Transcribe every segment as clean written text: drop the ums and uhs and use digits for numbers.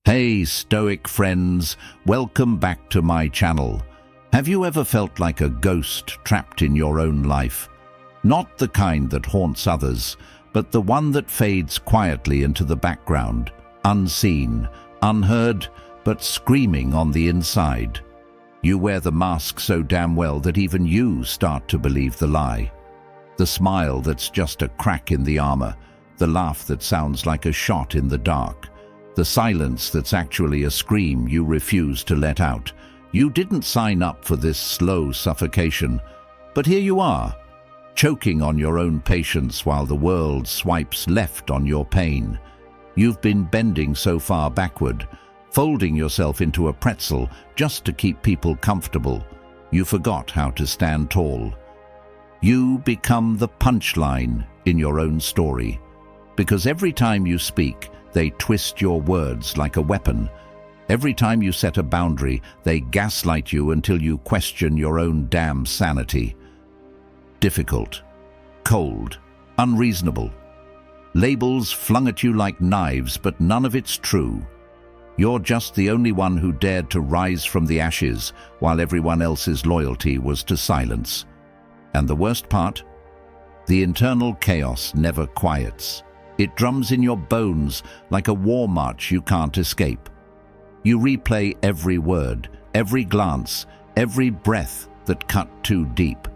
Hey Stoic friends, welcome back to my channel. Have you ever felt like a ghost trapped in your own life? Not the kind that haunts others, but the one that fades quietly into the background, unseen, unheard, but screaming on the inside. You wear the mask so damn well that even you start to believe the lie. The smile that's just a crack in the armor, the laugh that sounds like a shot in the dark. The silence that's actually a scream you refuse to let out. You didn't sign up for this slow suffocation, but here you are, choking on your own patience while the world swipes left on your pain. You've been bending so far backward, folding yourself into a pretzel just to keep people comfortable. You forgot how to stand tall. You become the punchline in your own story, because every time you speak, they twist your words like a weapon. Every time you set a boundary, they gaslight you until you question your own damn sanity. Difficult, cold, unreasonable. Labels flung at you like knives, but none of it's true. You're just the only one who dared to rise from the ashes while everyone else's loyalty was to silence. And the worst part? The internal chaos never quiets. It drums in your bones like a war march you can't escape. You replay every word, every glance, every breath that cut too deep,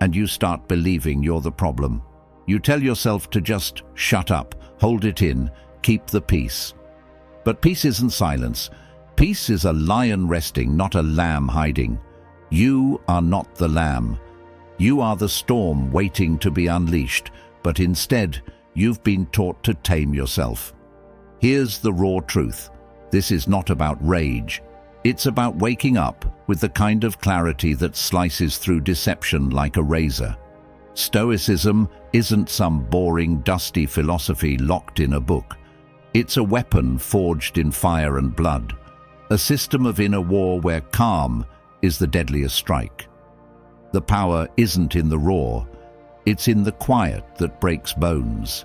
and you start believing you're the problem. You tell yourself to just shut up, hold it in, keep the peace. But peace isn't silence. Peace is a lion resting, not a lamb hiding. You are not the lamb. You are the storm waiting to be unleashed, but instead, you've been taught to tame yourself. Here's the raw truth. This is not about rage. It's about waking up with the kind of clarity that slices through deception like a razor. Stoicism isn't some boring, dusty philosophy locked in a book. It's a weapon forged in fire and blood, a system of inner war where calm is the deadliest strike. The power isn't in the roar. It's in the quiet that breaks bones.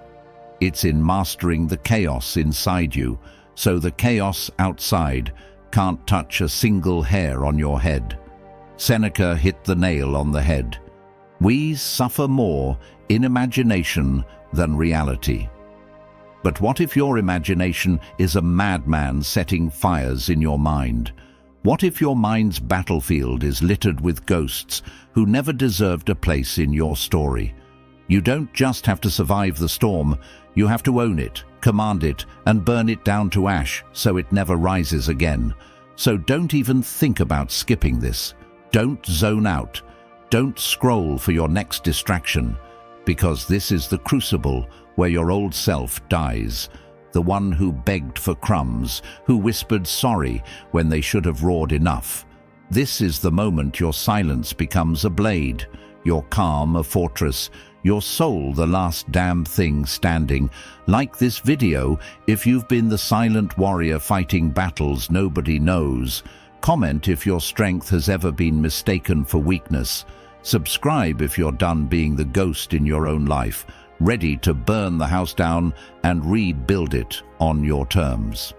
It's in mastering the chaos inside you, so the chaos outside can't touch a single hair on your head. Seneca hit the nail on the head. We suffer more in imagination than reality. But what if your imagination is a madman setting fires in your mind? What if your mind's battlefield is littered with ghosts who never deserved a place in your story? You don't just have to survive the storm, you have to own it, command it, and burn it down to ash so it never rises again. So don't even think about skipping this. Don't zone out. Don't scroll for your next distraction, because this is the crucible where your old self dies. The one who begged for crumbs, who whispered sorry when they should have roared enough. This is the moment your silence becomes a blade, your calm a fortress, your soul the last damn thing standing. Like this video if you've been the silent warrior fighting battles nobody knows. Comment if your strength has ever been mistaken for weakness. Subscribe if you're done being the ghost in your own life, ready to burn the house down and rebuild it on your terms.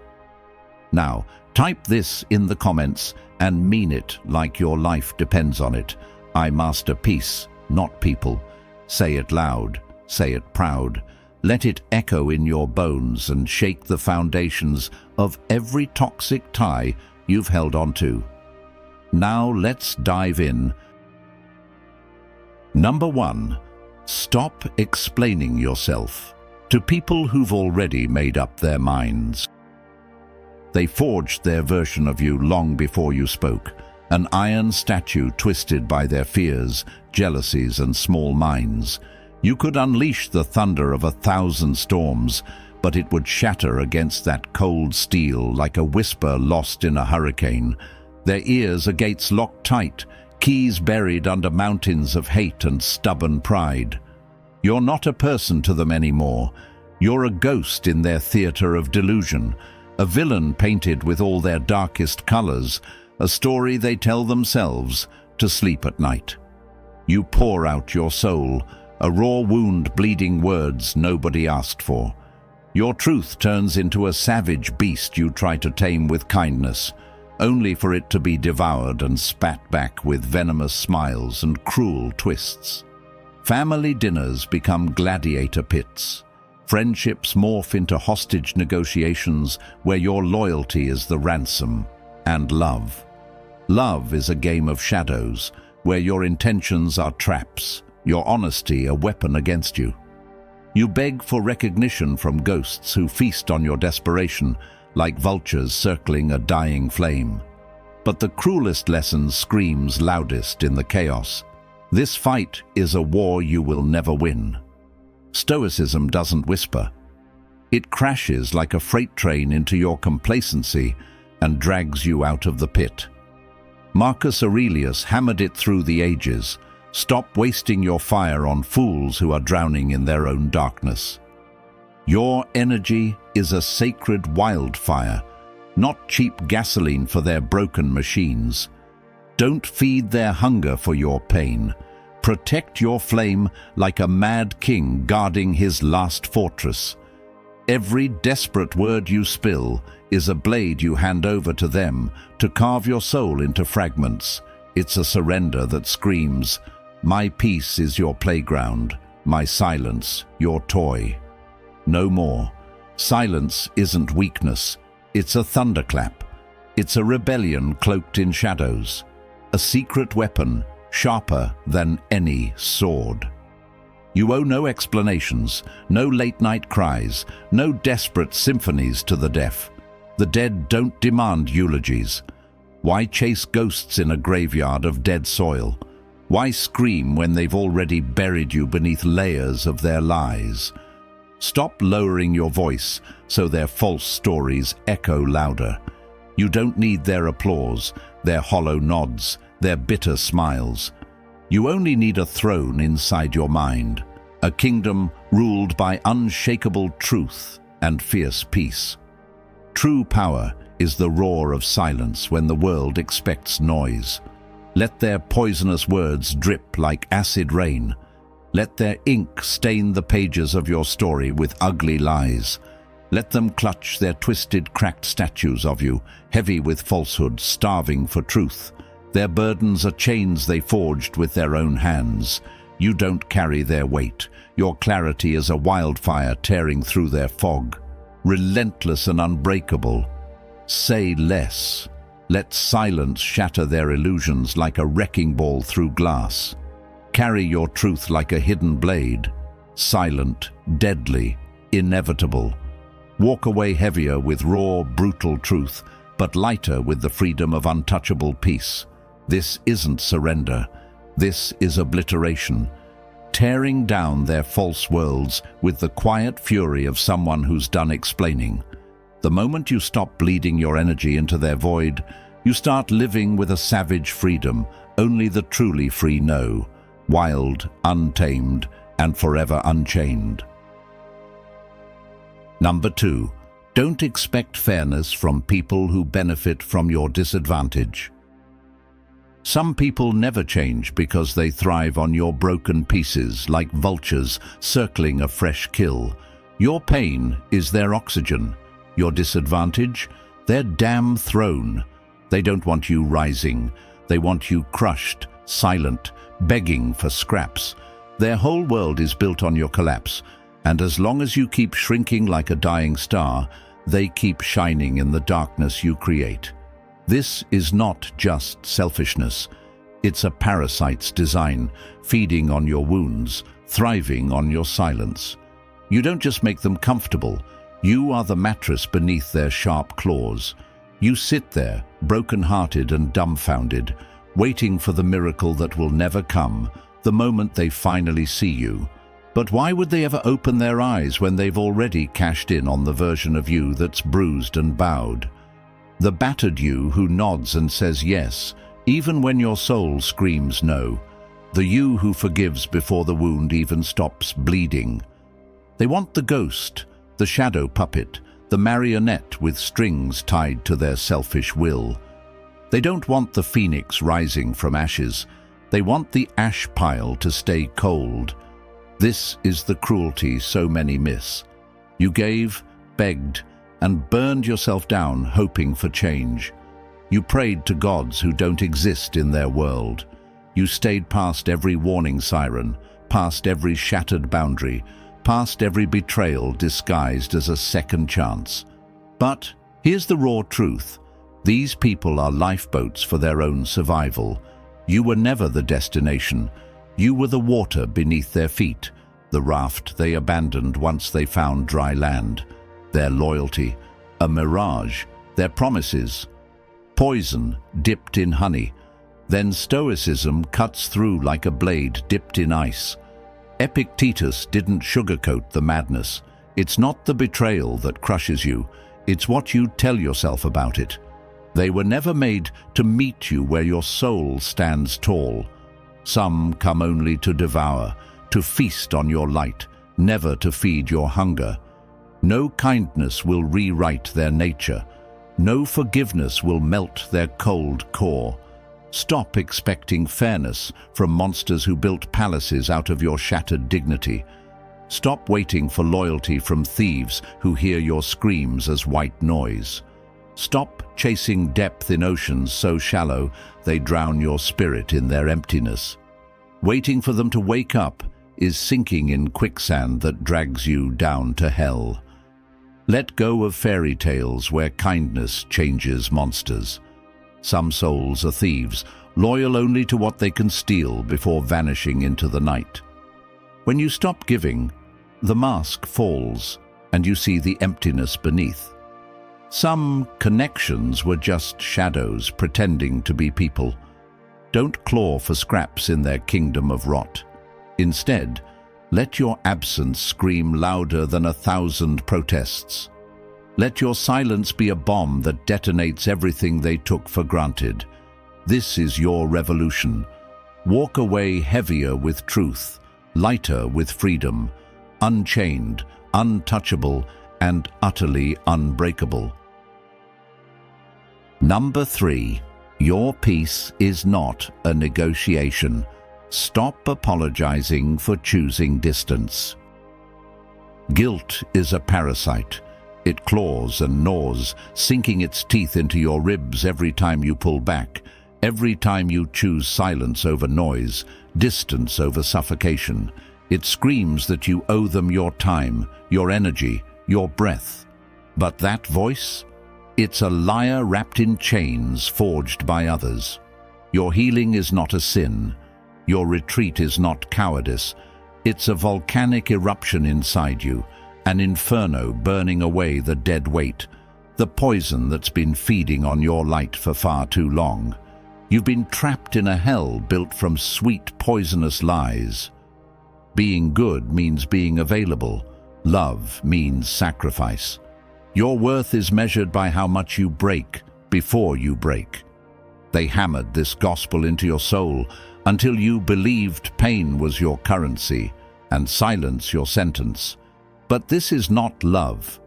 Now, type this in the comments and mean it like your life depends on it. I master peace, not people. Say it loud, say it proud. Let it echo in your bones and shake the foundations of every toxic tie you've held on to. Now let's dive in. Number 1. Stop explaining yourself to people who've already made up their minds. They forged their version of you long before you spoke, an iron statue twisted by their fears, jealousies, and small minds. You could unleash the thunder of 1,000 storms, but it would shatter against that cold steel like a whisper lost in a hurricane. Their ears are gates locked tight, keys buried under mountains of hate and stubborn pride. You're not a person to them anymore. You're a ghost in their theater of delusion, a villain painted with all their darkest colors, a story they tell themselves to sleep at night. You pour out your soul, a raw wound bleeding words nobody asked for. Your truth turns into a savage beast you try to tame with kindness, only for it to be devoured and spat back with venomous smiles and cruel twists. Family dinners become gladiator pits. Friendships morph into hostage negotiations where your loyalty is the ransom. And love. Love is a game of shadows where your intentions are traps, your honesty a weapon against you. You beg for recognition from ghosts who feast on your desperation like vultures circling a dying flame. But the cruelest lesson screams loudest in the chaos. This fight is a war you will never win. Stoicism doesn't whisper. It crashes like a freight train into your complacency and drags you out of the pit. Marcus Aurelius hammered it through the ages. Stop wasting your fire on fools who are drowning in their own darkness. Your energy is a sacred wildfire, not cheap gasoline for their broken machines. Don't feed their hunger for your pain. Protect your flame like a mad king guarding his last fortress. Every desperate word you spill is a blade you hand over to them to carve your soul into fragments. It's a surrender that screams, "My peace is your playground, my silence your toy." No more. Silence isn't weakness. It's a thunderclap. It's a rebellion cloaked in shadows. A secret weapon, sharper than any sword. You owe no explanations, no late-night cries, no desperate symphonies to the deaf. The dead don't demand eulogies. Why chase ghosts in a graveyard of dead soil? Why scream when they've already buried you beneath layers of their lies? Stop lowering your voice so their false stories echo louder. You don't need their applause, their hollow nods, their bitter smiles. You only need a throne inside your mind, a kingdom ruled by unshakable truth and fierce peace. True power is the roar of silence when the world expects noise. Let their poisonous words drip like acid rain. Let their ink stain the pages of your story with ugly lies. Let them clutch their twisted, cracked statues of you, heavy with falsehood, starving for truth. Their burdens are chains they forged with their own hands. You don't carry their weight. Your clarity is a wildfire tearing through their fog. Relentless and unbreakable. Say less. Let silence shatter their illusions like a wrecking ball through glass. Carry your truth like a hidden blade, silent, deadly, inevitable. Walk away heavier with raw, brutal truth, but lighter with the freedom of untouchable peace. This isn't surrender. This is obliteration. Tearing down their false worlds with the quiet fury of someone who's done explaining. The moment you stop bleeding your energy into their void, you start living with a savage freedom only the truly free know. Wild, untamed, and forever unchained. Number 2. Don't expect fairness from people who benefit from your disadvantage. Some people never change because they thrive on your broken pieces like vultures circling a fresh kill. Your pain is their oxygen. Your disadvantage, their damn throne. They don't want you rising. They want you crushed, silent, begging for scraps. Their whole world is built on your collapse, and as long as you keep shrinking like a dying star, they keep shining in the darkness you create. This is not just selfishness. It's a parasite's design, feeding on your wounds, thriving on your silence. You don't just make them comfortable. You are the mattress beneath their sharp claws. You sit there, broken-hearted and dumbfounded, waiting for the miracle that will never come, the moment they finally see you. But why would they ever open their eyes when they've already cashed in on the version of you that's bruised and bowed? The battered you who nods and says yes, even when your soul screams no. The you who forgives before the wound even stops bleeding. They want the ghost, the shadow puppet, the marionette with strings tied to their selfish will. They don't want the phoenix rising from ashes. They want the ash pile to stay cold. This is the cruelty so many miss. You gave, begged, and burned yourself down hoping for change. You prayed to gods who don't exist in their world. You stayed past every warning siren, past every shattered boundary, past every betrayal disguised as a second chance. But here's the raw truth. These people are lifeboats for their own survival. You were never the destination. You were the water beneath their feet, the raft they abandoned once they found dry land. Their loyalty, a mirage. Their promises, poison dipped in honey. Then Stoicism cuts through like a blade dipped in ice. Epictetus didn't sugarcoat the madness. It's not the betrayal that crushes you, it's what you tell yourself about it. They were never made to meet you where your soul stands tall. Some come only to devour, to feast on your light, never to feed your hunger. No kindness will rewrite their nature. No forgiveness will melt their cold core. Stop expecting fairness from monsters who built palaces out of your shattered dignity. Stop waiting for loyalty from thieves who hear your screams as white noise. Stop chasing depth in oceans so shallow they drown your spirit in their emptiness. Waiting for them to wake up is sinking in quicksand that drags you down to hell. Let go of fairy tales where kindness changes monsters. Some souls are thieves, loyal only to what they can steal before vanishing into the night. When you stop giving, the mask falls and you see the emptiness beneath. Some connections were just shadows pretending to be people. Don't claw for scraps in their kingdom of rot. Instead, let your absence scream louder than 1,000 protests. Let your silence be a bomb that detonates everything they took for granted. This is your revolution. Walk away heavier with truth, lighter with freedom, unchained, untouchable, and utterly unbreakable. Number 3. Your peace is not a negotiation. Stop apologizing for choosing distance. Guilt is a parasite. It claws and gnaws, sinking its teeth into your ribs every time you pull back, every time you choose silence over noise, distance over suffocation. It screams that you owe them your time, your energy, your breath. But that voice? It's a liar wrapped in chains forged by others. Your healing is not a sin. Your retreat is not cowardice. It's a volcanic eruption inside you, an inferno burning away the dead weight, the poison that's been feeding on your light for far too long. You've been trapped in a hell built from sweet, poisonous lies. Being good means being available. Love means sacrifice. Your worth is measured by how much you break before you break. They hammered this gospel into your soul until you believed pain was your currency and silence your sentence. But this is not love.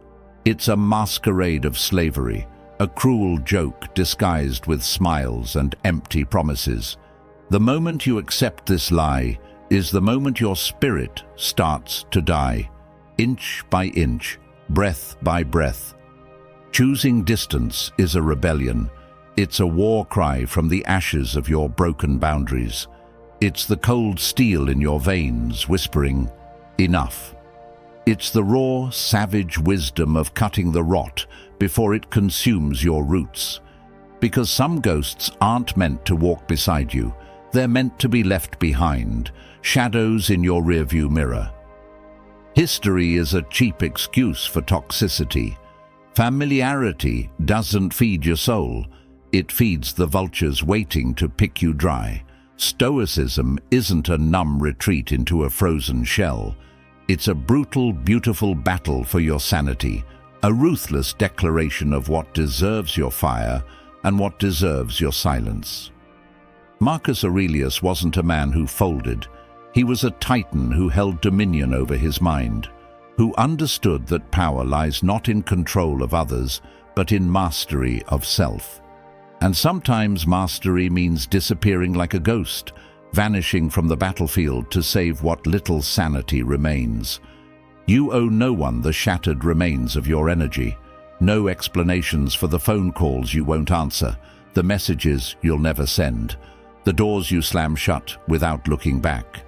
It's a masquerade of slavery, a cruel joke disguised with smiles and empty promises. The moment you accept this lie is the moment your spirit starts to die, inch by inch, breath by breath. Choosing distance is a rebellion. It's a war cry from the ashes of your broken boundaries. It's the cold steel in your veins whispering, "Enough." It's the raw, savage wisdom of cutting the rot before it consumes your roots. Because some ghosts aren't meant to walk beside you. They're meant to be left behind, shadows in your rearview mirror. History is a cheap excuse for toxicity. Familiarity doesn't feed your soul. It feeds the vultures waiting to pick you dry. Stoicism isn't a numb retreat into a frozen shell. It's a brutal, beautiful battle for your sanity, a ruthless declaration of what deserves your fire and what deserves your silence. Marcus Aurelius wasn't a man who folded. He was a titan who held dominion over his mind, who understood that power lies not in control of others, but in mastery of self. And sometimes mastery means disappearing like a ghost, vanishing from the battlefield to save what little sanity remains. You owe no one the shattered remains of your energy. No explanations for the phone calls you won't answer, the messages you'll never send, the doors you slam shut without looking back.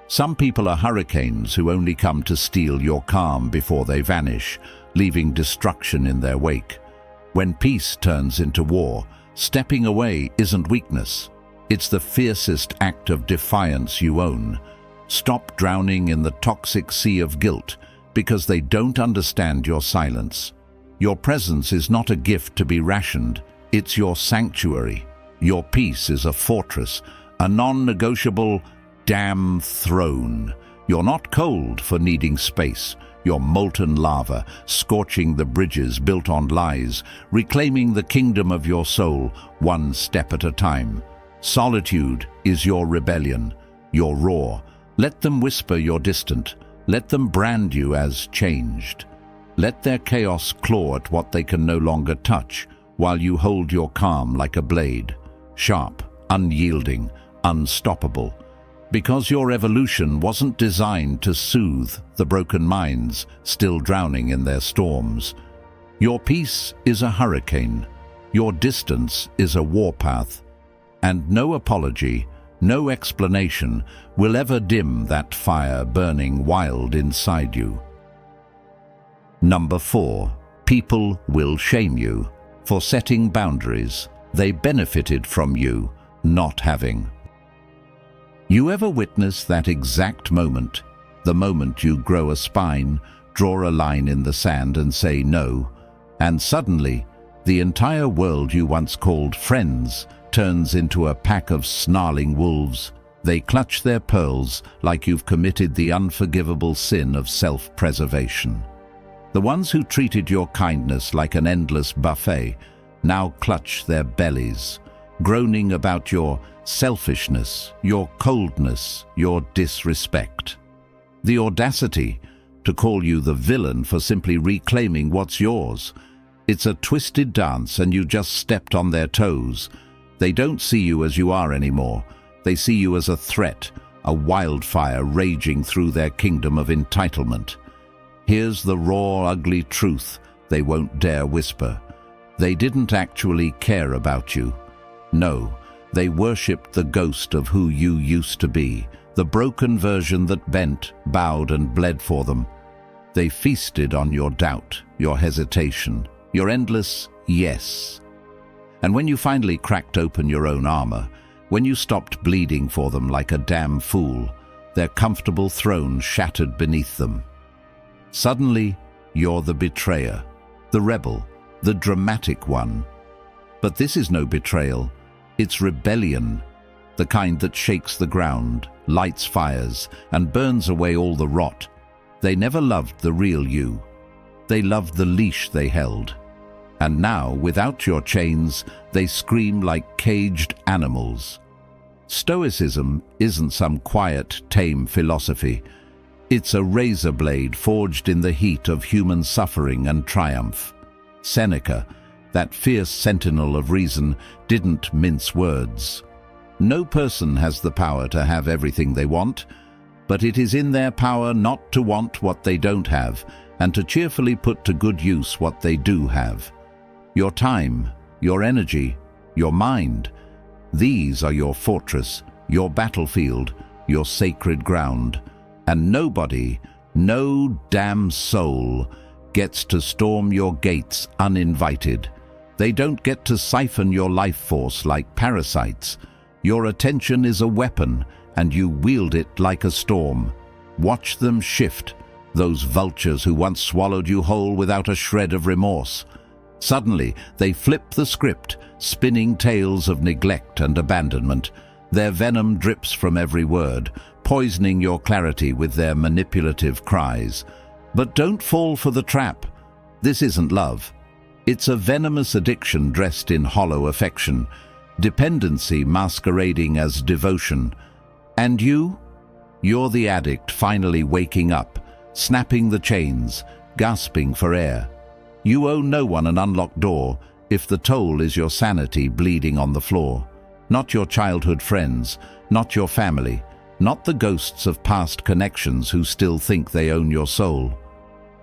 Some people are hurricanes who only come to steal your calm before they vanish, leaving destruction in their wake. When peace turns into war, stepping away isn't weakness. It's the fiercest act of defiance you own. Stop drowning in the toxic sea of guilt because they don't understand your silence. Your presence is not a gift to be rationed. It's your sanctuary. Your peace is a fortress, a non-negotiable damn throne. You're not cold for needing space. You're molten lava, scorching the bridges built on lies, reclaiming the kingdom of your soul, one step at a time. Solitude is your rebellion, your roar. Let them whisper you're distant. Let them brand you as changed. Let their chaos claw at what they can no longer touch, while you hold your calm like a blade, sharp, unyielding, unstoppable. Because your evolution wasn't designed to soothe the broken minds still drowning in their storms. Your peace is a hurricane. Your distance is a warpath. And no apology, no explanation will ever dim that fire burning wild inside you. Number 4. People will shame you for setting boundaries. They benefited from you not having. You ever witness that exact moment, the moment you grow a spine, draw a line in the sand and say no, and suddenly the entire world you once called friends turns into a pack of snarling wolves. They clutch their pearls like you've committed the unforgivable sin of self-preservation. The ones who treated your kindness like an endless buffet now clutch their bellies, groaning about your selfishness, your coldness, your disrespect. The audacity to call you the villain for simply reclaiming what's yours. It's a twisted dance and you just stepped on their toes. They don't see you as you are anymore. They see you as a threat, a wildfire raging through their kingdom of entitlement. Here's the raw, ugly truth they won't dare whisper. They didn't actually care about you. No, they worshipped the ghost of who you used to be, the broken version that bent, bowed, and bled for them. They feasted on your doubt, your hesitation, your endless yes. And when you finally cracked open your own armor, when you stopped bleeding for them like a damn fool, their comfortable throne shattered beneath them. Suddenly, you're the betrayer, the rebel, the dramatic one. But this is no betrayal. It's rebellion, the kind that shakes the ground, lights fires, and burns away all the rot. They never loved the real you. They loved the leash they held. And now, without your chains, they scream like caged animals. Stoicism isn't some quiet, tame philosophy. It's a razor blade forged in the heat of human suffering and triumph. Seneca, that fierce sentinel of reason, didn't mince words. No person has the power to have everything they want, but it is in their power not to want what they don't have, and to cheerfully put to good use what they do have. Your time, your energy, your mind, these are your fortress, your battlefield, your sacred ground. And nobody, no damn soul, gets to storm your gates uninvited. They don't get to siphon your life force like parasites. Your attention is a weapon, and you wield it like a storm. Watch them shift, those vultures who once swallowed you whole without a shred of remorse. Suddenly, they flip the script, spinning tales of neglect and abandonment. Their venom drips from every word, poisoning your clarity with their manipulative cries. But don't fall for the trap. This isn't love. It's a venomous addiction dressed in hollow affection, dependency masquerading as devotion. And you're the addict finally waking up, snapping the chains, gasping for air. You owe no one an unlocked door if the toll is your sanity bleeding on the floor. Not your childhood friends, not your family, not the ghosts of past connections who still think they own your soul.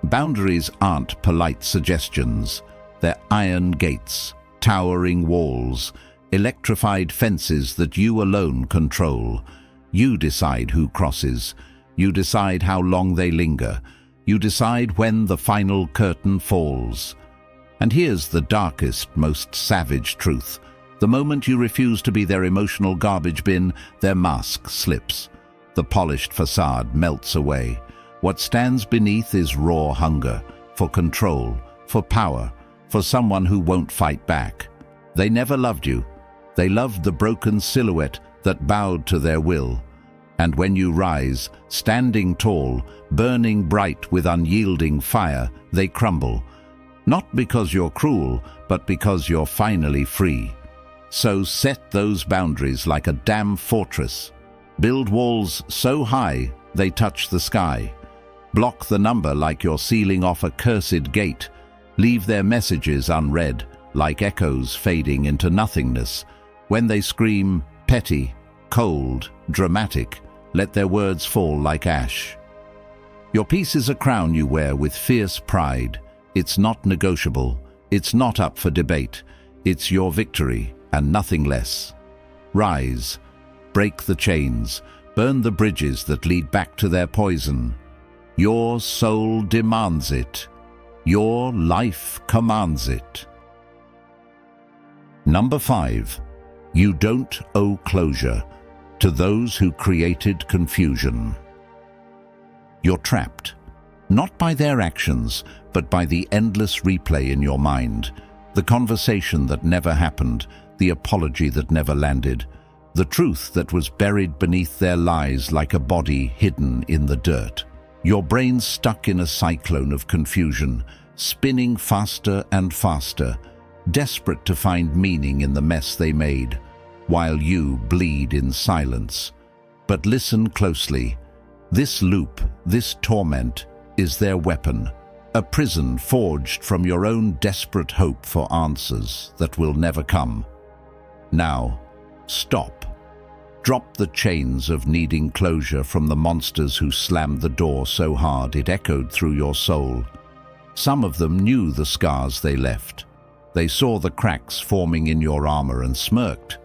Boundaries aren't polite suggestions. They're iron gates, towering walls, electrified fences that you alone control. You decide who crosses. You decide how long they linger. You decide when the final curtain falls. And here's the darkest, most savage truth. The moment you refuse to be their emotional garbage bin, their mask slips. The polished facade melts away. What stands beneath is raw hunger, for control, for power, for someone who won't fight back. They never loved you. They loved the broken silhouette that bowed to their will. And when you rise, standing tall, burning bright with unyielding fire, they crumble. Not because you're cruel, but because you're finally free. So set those boundaries like a dam fortress. Build walls so high they touch the sky. Block the number like you're sealing off a cursed gate. Leave their messages unread, like echoes fading into nothingness. When they scream, petty, cold, dramatic, let their words fall like ash. Your peace is a crown you wear with fierce pride. It's not negotiable. It's not up for debate. It's your victory and nothing less. Rise, break the chains, burn the bridges that lead back to their poison. Your soul demands it. Your life commands it. Number 5. You don't owe closure to those who created confusion. You're trapped, not by their actions, but by the endless replay in your mind, the conversation that never happened, the apology that never landed, the truth that was buried beneath their lies like a body hidden in the dirt. Your brain's stuck in a cyclone of confusion, spinning faster and faster, desperate to find meaning in the mess they made, while you bleed in silence. But listen closely. This loop, this torment, is their weapon, a prison forged from your own desperate hope for answers that will never come. Now, stop. Drop the chains of needing closure from the monsters who slammed the door so hard it echoed through your soul. Some of them knew the scars they left. They saw the cracks forming in your armor and smirked.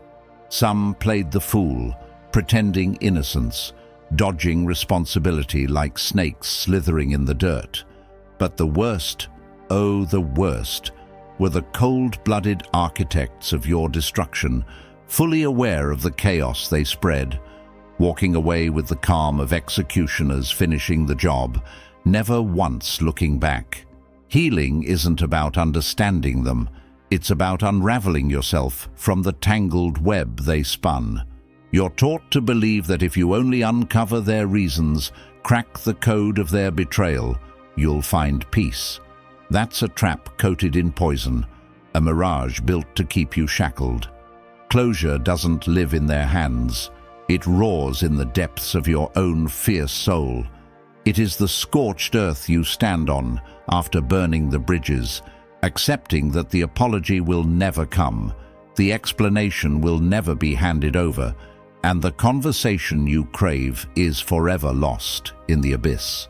Some played the fool, pretending innocence, dodging responsibility like snakes slithering in the dirt. But the worst, oh the worst, were the cold-blooded architects of your destruction, fully aware of the chaos they spread, walking away with the calm of executioners finishing the job, never once looking back. Healing isn't about understanding them, it's about unraveling yourself from the tangled web they spun. You're taught to believe that if you only uncover their reasons, crack the code of their betrayal, you'll find peace. That's a trap coated in poison, a mirage built to keep you shackled. Closure doesn't live in their hands. It roars in the depths of your own fierce soul. It is the scorched earth you stand on after burning the bridges, accepting that the apology will never come, the explanation will never be handed over, and the conversation you crave is forever lost in the abyss.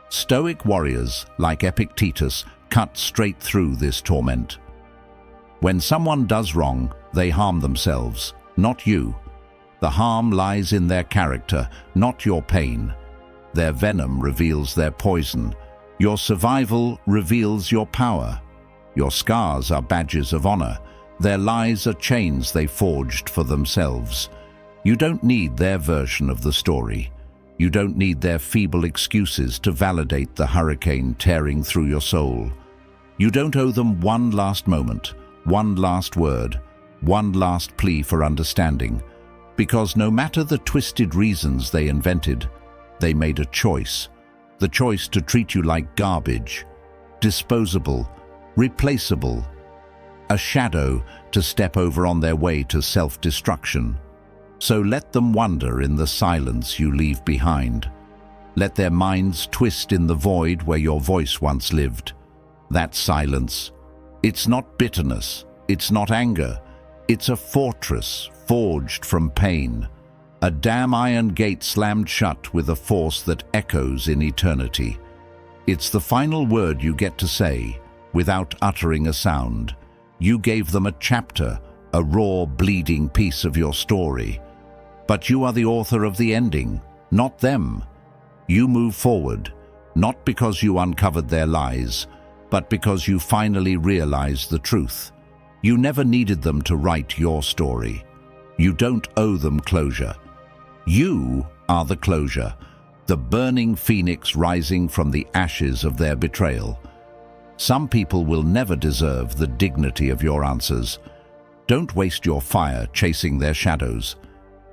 Stoic warriors like Epictetus cut straight through this torment. When someone does wrong, they harm themselves, not you. The harm lies in their character, not your pain. Their venom reveals their poison. Your survival reveals your power. Your scars are badges of honor. Their lies are chains they forged for themselves. You don't need their version of the story. You don't need their feeble excuses to validate the hurricane tearing through your soul. You don't owe them one last moment, one last word, one last plea for understanding, because no matter the twisted reasons they invented, they made a choice, the choice to treat you like garbage, disposable, replaceable, a shadow to step over on their way to self-destruction. So let them wander in the silence you leave behind. Let their minds twist in the void where your voice once lived. That silence, it's not bitterness, it's not anger, it's a fortress forged from pain, a damn iron gate slammed shut with a force that echoes in eternity. It's the final word you get to say, without uttering a sound. You gave them a chapter, a raw, bleeding piece of your story. But you are the author of the ending, not them. You move forward, not because you uncovered their lies, but because you finally realized the truth. You never needed them to write your story. You don't owe them closure. You are the closure, the burning phoenix rising from the ashes of their betrayal. Some people will never deserve the dignity of your answers. Don't waste your fire chasing their shadows.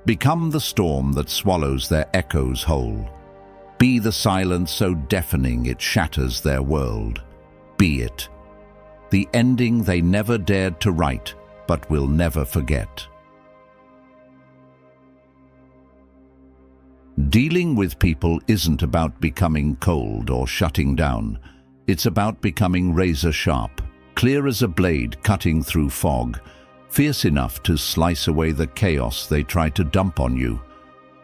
Become the storm that swallows their echoes whole. Be the silence so deafening it shatters their world. Be it. The ending they never dared to write, but will never forget. Dealing with people isn't about becoming cold or shutting down. It's about becoming razor sharp, clear as a blade cutting through fog, fierce enough to slice away the chaos they try to dump on you.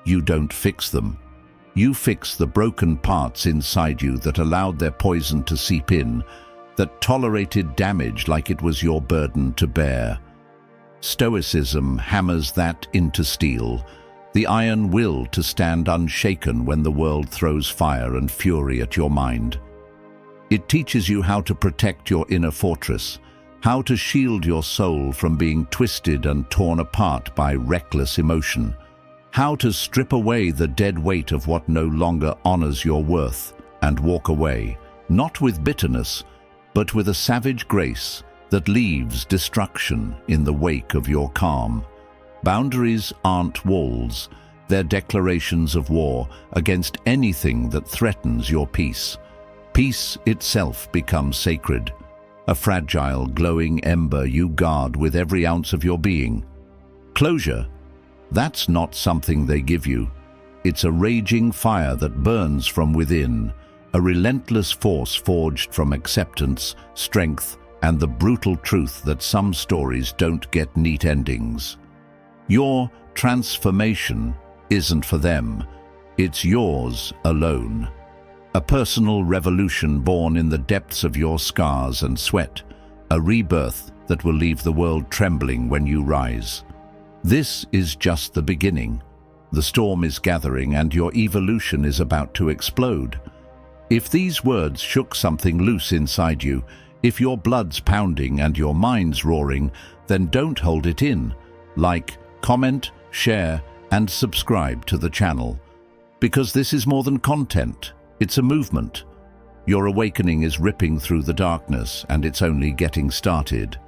You don't fix them. You fix the broken parts inside you that allowed their poison to seep in, that tolerated damage like it was your burden to bear. Stoicism hammers that into steel, the iron will to stand unshaken when the world throws fire and fury at your mind. It teaches you how to protect your inner fortress, how to shield your soul from being twisted and torn apart by reckless emotion, how to strip away the dead weight of what no longer honors your worth and walk away, not with bitterness, but with a savage grace that leaves destruction in the wake of your calm. Boundaries aren't walls, they're declarations of war against anything that threatens your peace. Peace itself becomes sacred, a fragile, glowing ember you guard with every ounce of your being. Closure, that's not something they give you. It's a raging fire that burns from within, a relentless force forged from acceptance, strength, and the brutal truth that some stories don't get neat endings. Your transformation isn't for them, it's yours alone. A personal revolution born in the depths of your scars and sweat, a rebirth that will leave the world trembling when you rise. This is just the beginning. The storm is gathering and your evolution is about to explode. If these words shook something loose inside you, if your blood's pounding and your mind's roaring, then don't hold it in. Like, comment, share, and subscribe to the channel. Because this is more than content, it's a movement. Your awakening is ripping through the darkness, and it's only getting started.